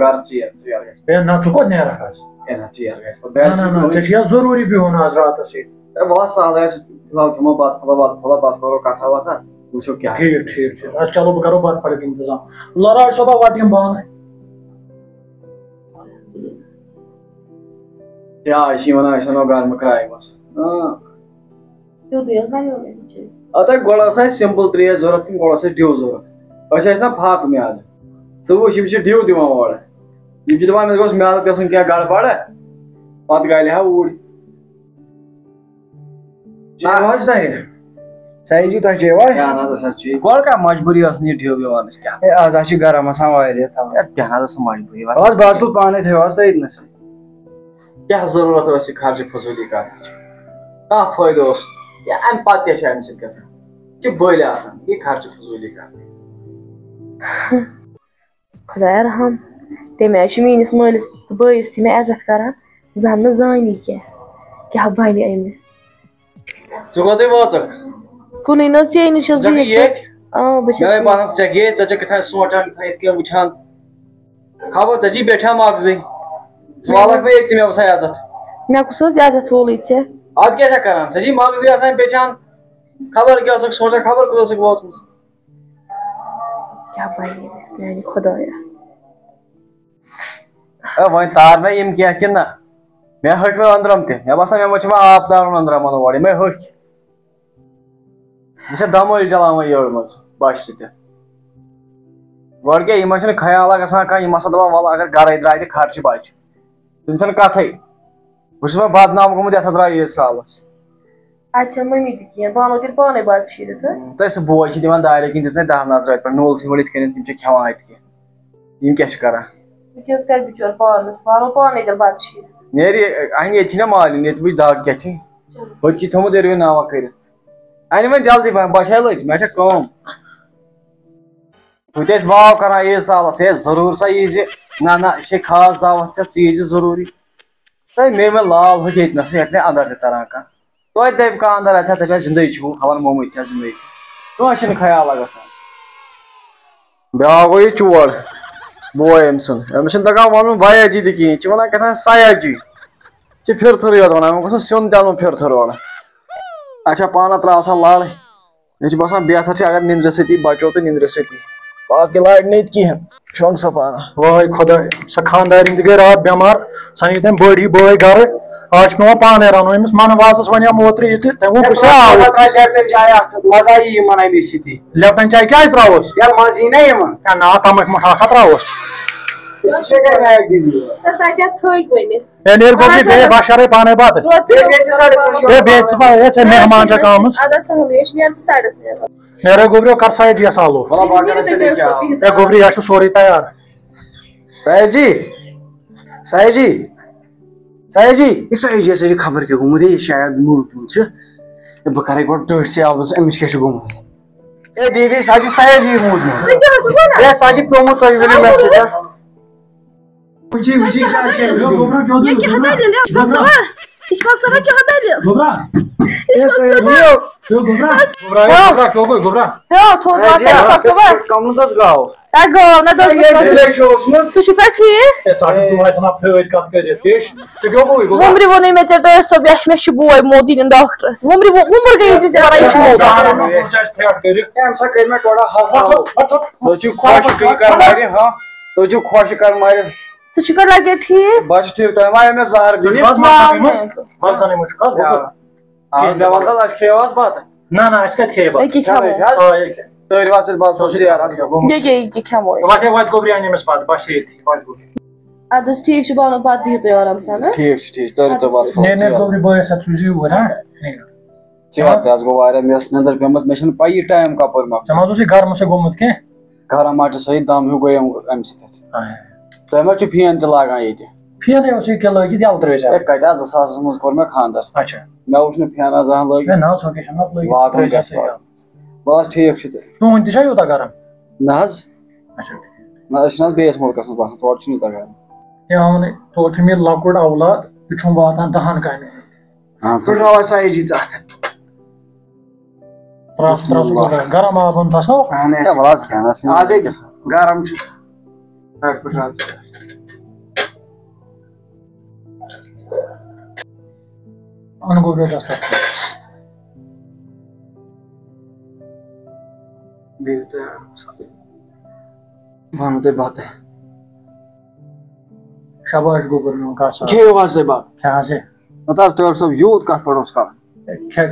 گھر ژیر گژھِ ہے نا ژٕ کوٚت نیرکھ آز ہے نا ژیر گژھِ نہ ژےٚ چھُ ضروٗری بِہُن آز راتَس ییٚتہِ وَلہٕ سہل آسہِ فِلحال کھٮ۪مو بَتہٕ پھوٚلا کرو کَتھا وَتھا وٕچھو کیٛاہ ٹھیٖک اَدٕ چلو بہٕ کرو بَتہٕ پھٔلیُک اِنتظام لَراج صٲبا وَٹ یِم بانہٕ چاے چھِ وَنان أسۍ اَنو گرمہٕ کرایہِ منٛز اَدٕ گۄڈٕ ٲس اَسہِ سِمپٕل ترٛیش ضوٚرَتھ کِنہٕ گۄڈٕ ٲس اَسہِ ڈِو ضوٚرَتھ أسۍ ٲسۍ نا پھاکہٕ میادٕ ژٕ وٕچھ یِم چھِ ڈِو دِوان اورٕ یِم چھِ دَپان مےٚ گوٚژھ میادَس گژھُن کینٛہہ گڑبڑ پَتہٕ گالہِ ہا اوٗرۍ حظ تۄہہِ صحیح جی تۄہہِ چیٚیوا کیٛاہ نہ حظ أسۍ حظ چے گۄڈٕ کانٛہہ مجبوٗری ٲس نہٕ یہِ ڈِو وِوان أسۍ کیٛاہ ہے آز حظ چھِ گرم آسان واریاہ تھاوان کیٛاہ نہ حظ ٲس مجبوٗری آز بہٕ حظ تُل پانے تھٲیِو حظ تُہۍ ییٚتنَسٕے کیٛاہ ضروٗرت ٲس یہِ خرچہِ فضوٗلی کَرنٕچ کانٛہہ فٲیدٕ اوس یا اَمہِ پَتہٕ کیٛاہ چھِ اَمہِ سۭتۍ گژھان یہِ چھِ بٔلۍ آسان یہِ خرچہِ فضوٗلی کَرٕنۍ خۄدایا رحم تٔمۍ حظ چھُ میٛٲنِس مٲلِس تہٕ بٲیِس تہِ مےٚ عزت کران زَن نہٕ زانی کیٛاہ بَنہِ أمِس ژٕ کوٚتٕے وٲژٕکھ کُنُے نہٕ حظ ژےٚ نِش چھَس بہٕ بہٕ چھَس مےٚ باسان ژےٚ گٔیے ژٕ چھَکھ یِتھَے سونٛچان یِتھ کٔنۍ وٕچھان خبر ژےٚ چھی بیٹھان مغزٕے ژٕ والکھ مےٚ ییٚتہِ مےٚ باسان عزت مےٚ کُس حظ عزت وولٕے ژےٚ اَدٕ کیٛاہ چھَکھ کران ژےٚ چھی مغزٕے آسان بیچھان خبر کیٛاہ ٲسٕکھ سونٛچان خبر کوٚت ٲسٕکھ وٲژمٕژ کیٛاہ بَنہِ أمِس میٛانہِ خۄدایا وۄنۍ تار مےٚ یِم کینٛہہ کِنہٕ نہ مےٚ ہۄکھِ وۄنۍ أنٛدرَم تہِ مےٚ باسان مےٚ ما چھِ وۄنۍ آب تارُن أنٛدرَمَن اورٕ یِمَے ہوٚکھۍ یہِ چھےٚ دَمٲلۍ چَلان وۄنۍ یٔڑ منٛز بَچہِ سۭتۍ گۄڈٕ کیٛاہ یِمَن چھِنہٕ خیالا گژھان کانٛہہ یِم آسان دَپان وَلہٕ اگر گَرَے درٛاے تہِ خرچہِ بَچہِ تِم چھَنہٕ کَتھٕے بہٕ چھُس وۄنۍ بدنام گوٚمُت یہِ ہسا درٛاو ییٖتِس سالَس اَتہِ چھَنہٕ مٔمی تہِ کینٛہہ بہٕ اَنو تیٚلہِ پانَے بَتہٕ شیٖرِتھ تہٕ سُہ بوے چھِ دِوان دارِ کِنۍ دِژنَے 10 نظرٕ اَتہِ پٮ۪ٹھ نوٗل ژھٕنۍ گۄڈٕ یِتھ کٔنٮ۪تھ یِم چھِ کھٮ۪وان اَتہِ کینٛہہ یِم کیٛاہ چھِ کران سُہ کیٛاہ حظ کَرِ بِچور پانَس بہٕ اَنو پانَے تیٚلہِ بَتہٕ شیٖرِتھ نیرِ اَنہِ ییٚتہِ چھِ نا مالِنۍ ییٚتہِ وٕچھ دگ کیٛاہ چھِ ہوٚتہِ چھِ تھوٚمُت اِروِن ناوا کٔرِتھ اَنہِ وۄنۍ جلدی پَہم بَچھَے لٔج مےٚ چھےٚ کٲم ہُتہِ ٲسۍ واو کران عیٖذ سالَس ہے ضروٗر سا یی زِ نہ یہِ چھے خاص دعوت ژےٚ ژٕ یی زِ ضروٗری تہٕ مے وۄنۍ لال ہوٚکھ ییٚتنَسٕے ہٮ۪کہِ نہٕ اَندَر تہِ تَران کانٛہہ توتہِ دَپہِ کانٛہہ اَندَر اَژِ ہا دَپہِ ہا زِندَے چھُ خبر مومٕتۍ چھا زِندَے چھِ کٲنٛسہِ چھِنہٕ خیالا گژھان بیٛاکھ گوٚو یہِ چور بوے أمۍ سُنٛد أمِس چھِنہٕ تَگان وَنُن بھیا جی تہِ کِہیٖنۍ یہِ چھِ وَنان کیٛاہ تھام سیا جی چھِ پھِرتھٕرٕے یوت وَنان وۄنۍ گوٚژھ نہٕ سیُن تہِ اَنُن پھِرتھٕر اورٕ اچھا پانہ ترٛاو سا لَڑ مےٚ چھِ باسان بہتر چھِ اگر نِندرِ سۭتی بَچو تہٕ نِندرِ سۭتی باقٕے لاڑِ نہٕ ییٚتہِ کِہیٖنۍ شۄنٛگ سا پانہ واے خۄداے سۄ خانٛدارِنۍ تہِ گٔے راتھ بٮ۪مار سۄ نی تٔمۍ بٔڑ ہی بٲے گرٕ آز چھُ پیٚوان پانے رَنُن أمِس منواسَس وَنیٛام اوترٕ یہِ تہِ تٔمۍ ووٚن بہٕ چھُسے آوُر لیپٹن چاے اَتھ مزٕ آیی یِمن اَمے سۭتی لیپٹن چاے کیٛازِ ترٛاوُس یَلہٕ مزٕ یی نا یِمن کیٛاہ نا تَمٕکۍ مُٹھاکھا ترٛاوُس ہے نیرِ گوٚبری بیٚیہِ بہٕ شیرے پانے بَتہٕ ہے بیٚیہِ ژٕ ہے ژےٚ مہمان چھَکھ آمٕژ نیرے گوٚبریو کر سایڈ یہِ سالو ہے گوٚبری یہِ چھُ سورُے تیار سایج جی سایج جی سایج جی یہِ سایج جی ہسا چھِ خبر کیٛاہ گوٚمُت ہے شاید موٗد چھُ بہٕ کرے گۄڈٕ ٹٲٹھۍ سٕے آبس أمِس کیٛاہ چھُ گوٚمُت ہے دیٖدی سۄ چھِ سایج جی موٗدمُت ہے سۄ چھِ پیوٚمُت تُہۍ ؤنِو مےٚ سۭتۍ وٕچھی وٕچھی کیٛاہ چھِ کملہٕ کٔژ گاو ژٕ چھُکھا ٹھیٖک وُمبرِ ووٚنُے مےٚ ژےٚ ٹٲٹھۍ صٲب مےٚ چھُ بوے موٗد یہِ نِنۍ ڈاکٹرس وُمبر گٔیے ژےٚ ژےٚ وَنان یہِ چھُ موٗد اَمہِ سا کٔرۍ مےٚ تھوڑا تُہۍ چھِو خۄش کران مارِ ژٕ چھُکھا لگے ٹھیٖک بہٕ چھُس ٹھیٖک تۄہہِ ما آیو مےٚ زہر دِنہِ مےٚ وَن حظ اَسہِ کھیٚیو حظ بَتہٕ نہ نہ أسۍ کَتہِ کھیٚیہِ بَتہٕ تٲرۍ وَس بَتہٕ تھوٚو ژیر حظ ییٚکیٛاہ کھٮ۪مو وَتہِ گوٚبری اَنہِ أمِس بَتہٕ بَس ییٚتھی اَدٕ حظ ٹھیٖک چھُ بہٕ اَنو پَتہٕ بِہِو تُہۍ آرام سان ٹھیٖک چھُ ٹھیٖک تٲرِو تُہۍ بَتہٕ نیرِ گوٚبری بٲیِس اَتھ سوٗزِ یوٗرۍ ہا ژیر تہِ حظ گوٚو واریاہ مےٚ ٲس نِندٕر پیٚمٕژ مےٚ چھَنہٕ پَیی ٹایم کَپٲرۍ مۄکلہِ ژےٚ ما اوسُے گرمہٕ سۭتۍ گوٚمُت کیٚنٛہہ گرم ما چھُ صحیح دم ہیوٗ گٔے اَمہِ سۭتۍ تۄہہِ ما چھُ فین تہِ لاگان ییٚتہِ فینٕے اوسُے کیٚنٛہہ لٲگِتھ یَلہٕ ترٛٲوِتھ ہے کَتہِ حظ 2000 منٛز کوٚر مےٚ خانٛدر اچھا مےٚ وٕچھ نہٕ فینہ زانٛہہ لٲگِتھ لاگُن گژھِ بَس ٹھیٖک چھُ تیٚلہِ تُہُنٛد تہِ چھا یوٗتاہ گرم نہ حظ نہ أسۍ چھِنہٕ حظ بیٚیِس مُلکَس منٛز باسان تورٕ چھُنہٕ یوٗتاہ گرم ہے آوُنٕے تورٕ چھُم یہِ لۄکُٹ اولاد یہِ چھُم واتان 10 کامٮ۪ن ترٛاو سایج جی ژٕ اَتھ گرم آب اوٚن تَس نا گرم چھُ ان گوبرو دستر مانو تۄہہِ بتہٕ شاباش گوبر میون کاسا کھیٚیِو حظ تُہۍ بتہٕ کھا سے نتہٕ حظ ٹٲٹھ صٲب یوٗت کَتھ پٮ۪ٹھ اوس کَرُن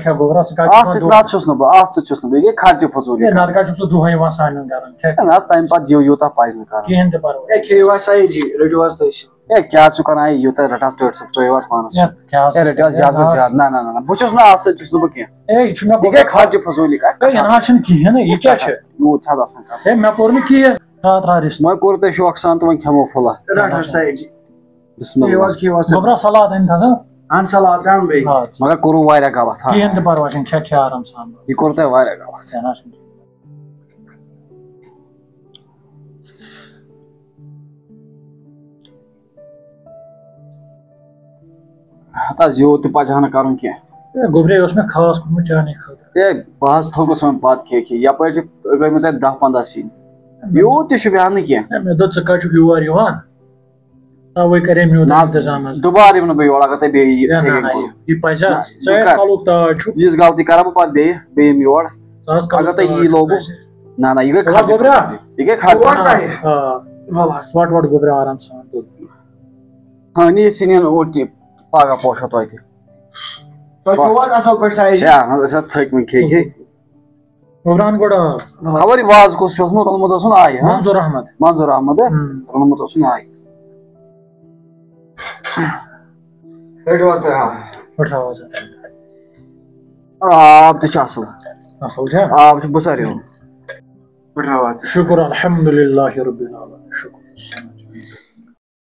کھا گوبرا ژٕ اَتھ کتھ سۭتۍ نہ حظ چھُس نہٕ بہٕ اَتھ سۭتۍ چھُس نہٕ بہٕ یہِ گٔے خرچہِ فضوٗلی نتہٕ کتھ چھُکھ ژٕ دۄہے یِوان سانٮ۪ن گرن کھا نہ حظ تَمہِ پتہٕ یوٗتاہ پَزِ نہٕ کَرُن کِہیٖنۍ تہِ پرواے ہے کھیٚیِو حظ سعید جی رٔٹِو حظ تُہۍ سُہ ہے کیٛاہ حظ چھُ کَران ہے یوٗتاہ رَٹ حظ ٹٲٹھ صٲب ترٛٲیِو حظ پانَس ہے رٔٹِو حظ زیادٕ کھۄتہٕ زیادٕ نہ نہ نہ بہٕ چھُس نہٕ اَتھ سۭتۍ چھُس نہٕ بہٕ کیٚنٛہہ اے یہِ چھُ مےٚ یہِ گٔے خرچہِ فضوٗلی کَتھ اے یہِ نہ حظ چھُنہٕ کِہیٖنۍ نہٕ یہِ کیٛاہ چھُ یوٗت چھِ حظ آسان کَرُن ہے مےٚ کوٚر نہٕ کِہیٖنۍ ترٛا رِستہٕ وۄنۍ کوٚر تۄہہِ شوقہٕ سان تہٕ وۄنۍ کھٮ۪مو پھُلہ رٹ حظ سعید جی بِسمہِ کھیٚیِو اللہ حظ کھیٚیِو حظ گوبرا سلاد أنۍ تھَس اہن سلاد کَرُن بیٚیہِ مگر کوٚروٕ واریاہ غلط ہا کِہیٖنۍ تہِ پرواے چھُنہٕ کھےٚ کھےٚ آرام سان یہِ کوٚر تۄہہِ واریاہ غلط کیٚنٛہہ نہ چھُنہٕ ہتہٕ حظ یوٗت تہِ پَزِ ہا نہٕ کَرُن کیٚنٛہہ اے گوبرے اوس مےٚ خاص کوٚرمُت چانہِ خٲطرٕ ہے بہٕ حظ تھوٚکُس وۄنۍ بَتہٕ کھے کھے یَپٲرۍ چھِ گٔمٕتۍ تَتہِ 10-15 سِنۍ یوٗت تہِ چھُ بیٚہن نہٕ کیٚنٛہہ ہے مےٚ دوٚپ ژٕ کَتہِ چھُکھ یور یِوان تَوَے کَرے مےٚ نہ حظ اِنتظام حظ دُبارٕ یِمہٕ نہٕ بہٕ یور اگر تۄہہِ بیٚیہِ یِتھَے نہ کٔنۍ نہ کوٚروٕ یہِ پَزِ نہ، ژٕ بہٕ ٲسۍ کَرٕ کَلُک تاج چھُکھ یِژھ غلطی کَرٕ بہٕ پَتہٕ بیٚیہِ یِم یور ژٕ حظ اگر تۄہہِ یی لوگوٕ نہ نہ یہِ گٔے وَلہٕ گوبرا خرچہِ یہِ گٔے خرچہِ آ وَل حظ وٹ وٹ گوبرا آرام سان ہانی سِنٮ۪ن اوٚڑ تہِ پگاہ پوشو توتہِ تۄہہِ کھیوٚوٕ حظ اَصٕل پٲٹھۍ سعید جی ہے اہن حظ أسۍ حظ تھٔکۍ وٕنۍ کھے کھے گوبران گۄڈٕ خبر یہِ وازٕ کُس چھُ اوسمُت روٚنمُت اوسُن آیہِ ہا منظوٗر احمد منظوٗر احمد روٚنمُت اوسُن آیہِ رٔٹِو حظ تُہۍ آب پٹھراو حظ آب تہِ چھُ اَصٕل اَصٕل چھا آب چھُ بٕسَر ہیوٗ پھٕٹراو حظ شُکُر الحمدُاللہ ربِ العالمیٖن شُکُر